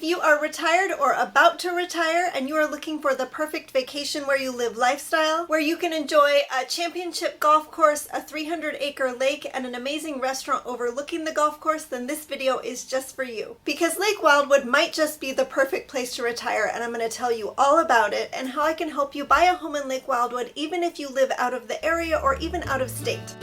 If you are retired or about to retire and you are looking for the perfect vacation where you live lifestyle, where you can enjoy a championship golf course, a 300-acre lake, and an amazing restaurant overlooking the golf course, then this video is just for you. Because Lake Wildwood might just be the perfect place to retire, and I'm going to tell you all about it and how I can help you buy a home in Lake Wildwood even if you live out of the area or even out of state.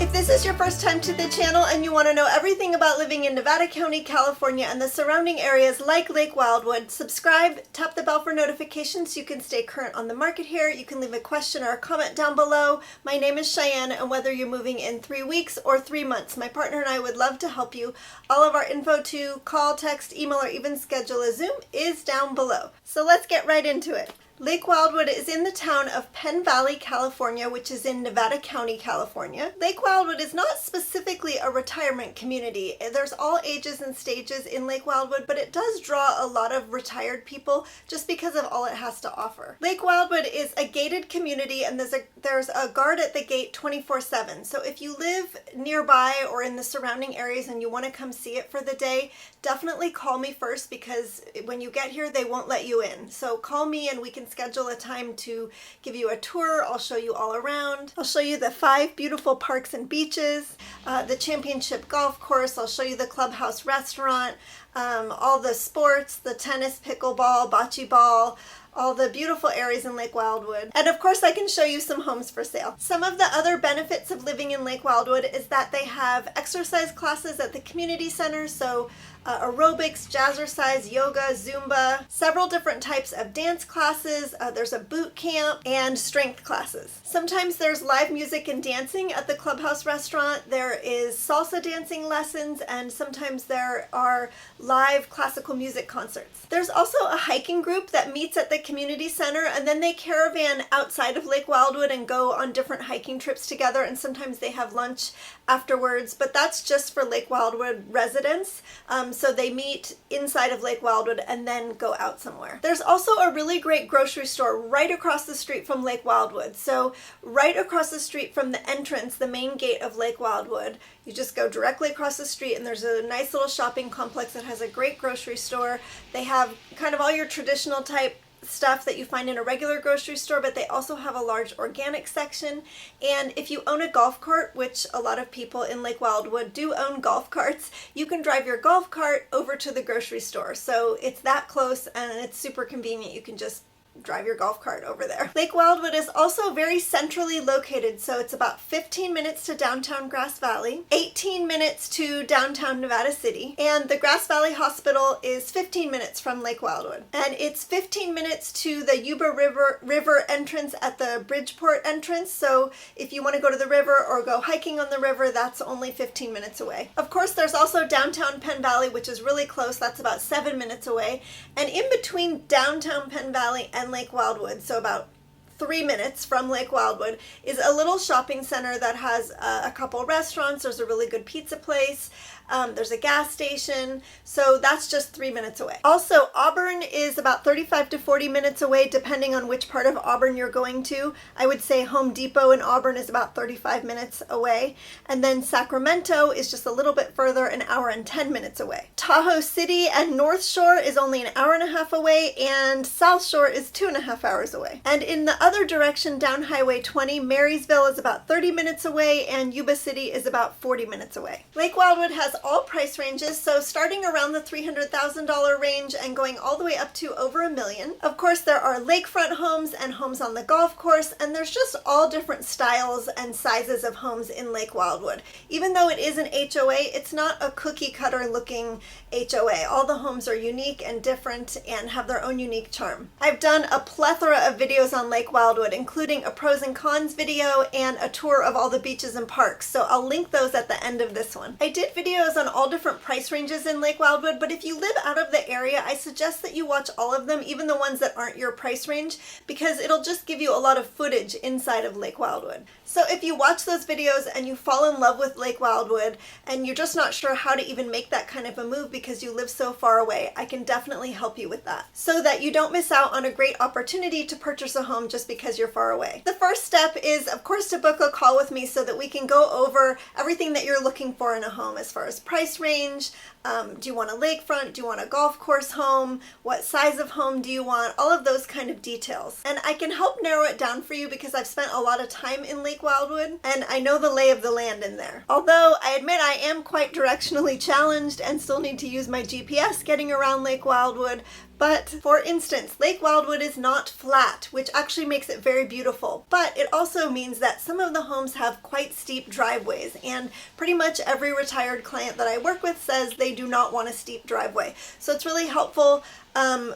If this is your first time to the channel and you want to know everything about living in Nevada County, California and the surrounding areas like Lake Wildwood, subscribe, tap the bell for notifications so you can stay current on the market here. You can leave a question or a comment down below. My name is Cheyenne, and whether you're moving in 3 weeks or 3 months, my partner and I would love to help you. All of our info to call, text, email, or even schedule a Zoom is down below. So let's get right into it. Lake Wildwood is in the town of Penn Valley, California, which is in Nevada County, California. Lake Wildwood is not specifically a retirement community. There's all ages and stages in Lake Wildwood, but it does draw a lot of retired people just because of all it has to offer. Lake Wildwood is a gated community, and there's a guard at the gate 24/7. So if you live nearby or in the surrounding areas and you want to come see it for the day, definitely call me first, because when you get here, they won't let you in. So call me and we can schedule a time to give you a tour. I'll show you all around. I'll show you the 5 beautiful parks and beaches, the championship golf course. I'll show you the clubhouse restaurant, all the sports, the tennis, pickleball, bocce ball, all the beautiful areas in Lake Wildwood. And of course I can show you some homes for sale. Some of the other benefits of living in Lake Wildwood is that they have exercise classes at the community center, so aerobics, jazzercise, yoga, Zumba, several different types of dance classes. There's a boot camp and strength classes. Sometimes there's live music and dancing at the clubhouse restaurant. There is salsa dancing lessons, and sometimes there are live classical music concerts. There's also a hiking group that meets at the community center, and then they caravan outside of Lake Wildwood and go on different hiking trips together, and sometimes they have lunch afterwards, but that's just for Lake Wildwood residents. So they meet inside of Lake Wildwood and then go out somewhere. There's also a really great grocery store right across the street from Lake Wildwood. So right across the street from the entrance, the main gate of Lake Wildwood, you just go directly across the street and there's a nice little shopping complex that has a great grocery store. They have kind of all your traditional type stuff that you find in a regular grocery store, but they also have a large organic section. And if you own a golf cart, which a lot of people in Lake Wildwood do own golf carts, you can drive your golf cart over to the grocery store. So it's that close and it's super convenient. You can just drive your golf cart over there. Lake Wildwood is also very centrally located, so it's about 15 minutes to downtown Grass Valley, 18 minutes to downtown Nevada City, and the Grass Valley Hospital is 15 minutes from Lake Wildwood. And it's 15 minutes to the Yuba River entrance at the Bridgeport entrance, so if you want to go to the river or go hiking on the river, that's only 15 minutes away. Of course, there's also downtown Penn Valley, which is really close. That's about 7 minutes away. And in between downtown Penn Valley and Lake Wildwood, so about 3 minutes from Lake Wildwood, is a little shopping center that has a couple restaurants. There's a really good pizza place. There's a gas station, so that's just 3 minutes away. Also, Auburn is about 35 to 40 minutes away, depending on which part of Auburn you're going to. I would say Home Depot in Auburn is about 35 minutes away, and then Sacramento is just a little bit further, an hour and 10 minutes away. Tahoe City and North Shore is only an hour and a half away, and South Shore is 2.5 hours away. And in the other direction, down Highway 20, Marysville is about 30 minutes away, and Yuba City is about 40 minutes away. Lake Wildwood has all price ranges, so starting around the $300,000 range and going all the way up to over $1 million. Of course, there are lakefront homes and homes on the golf course, and there's just all different styles and sizes of homes in Lake Wildwood. Even though it is an HOA, it's not a cookie cutter looking HOA. All the homes are unique and different and have their own unique charm. I've done a plethora of videos on Lake Wildwood, including a pros and cons video and a tour of all the beaches and parks, so I'll link those at the end of this one. I did videos on all different price ranges in Lake Wildwood, but if you live out of the area, I suggest that you watch all of them, even the ones that aren't your price range, because it'll just give you a lot of footage inside of Lake Wildwood. So if you watch those videos and you fall in love with Lake Wildwood and you're just not sure how to even make that kind of a move because you live so far away, I can definitely help you with that, so that you don't miss out on a great opportunity to purchase a home just because you're far away. The first step is, of course, to book a call with me so that we can go over everything that you're looking for in a home, as far as best price range? Do you want a lakefront? Do you want a golf course home? What size of home do you want? All of those kind of details. And I can help narrow it down for you because I've spent a lot of time in Lake Wildwood and I know the lay of the land in there. Although I admit I am quite directionally challenged and still need to use my GPS getting around Lake Wildwood. But for instance, Lake Wildwood is not flat, which actually makes it very beautiful. But it also means that some of the homes have quite steep driveways, and pretty much every retired client that I work with says they do not want a steep driveway. So it's really helpful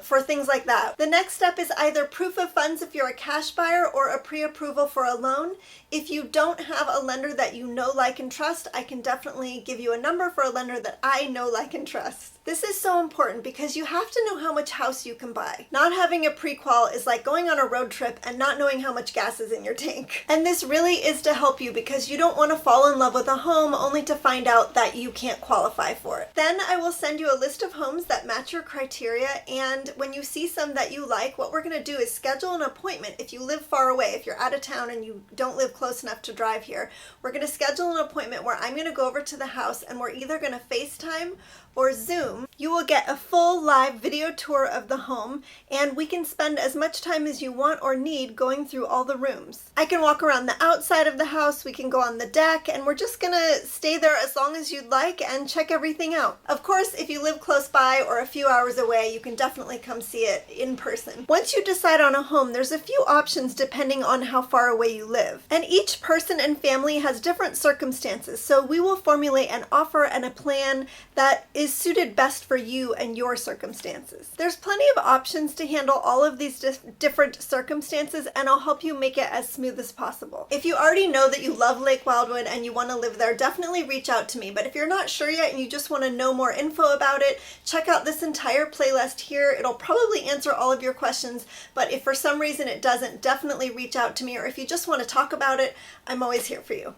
for things like that. The next step is either proof of funds if you're a cash buyer or a pre-approval for a loan. If you don't have a lender that you know, like, and trust, I can definitely give you a number for a lender that I know, like, and trust. This is so important because you have to know how much house you can buy. Not having a pre-qual is like going on a road trip and not knowing how much gas is in your tank. And this really is to help you because you don't want to fall in love with a home only to find out that you can't qualify for it. Then I will send you a list of homes that match your criteria, and when you see some that you like, what we're going to do is schedule an appointment. If you live far away, if you're out of town and you don't live close enough to drive here, we're going to schedule an appointment where I'm going to go over to the house and we're either going to FaceTime or Zoom. You will get a full live video tour of the home, and we can spend as much time as you want or need going through all the rooms. I can walk around the outside of the house, we can go on the deck, and we're just gonna stay there as long as you'd like and check everything out. Of course, if you live close by or a few hours away, you can definitely come see it in person. Once you decide on a home, there's a few options depending on how far away you live. And each person and family has different circumstances, so we will formulate an offer and a plan that is suited best for you and your circumstances. There's plenty of options to handle all of these different circumstances, and I'll help you make it as smooth as possible. If you already know that you love Lake Wildwood and you want to live there, definitely reach out to me. But if you're not sure yet and you just want to know more info about it, check out this entire playlist here. It'll probably answer all of your questions, but if for some reason it doesn't, definitely reach out to me, or if you just want to talk about it, I'm always here for you.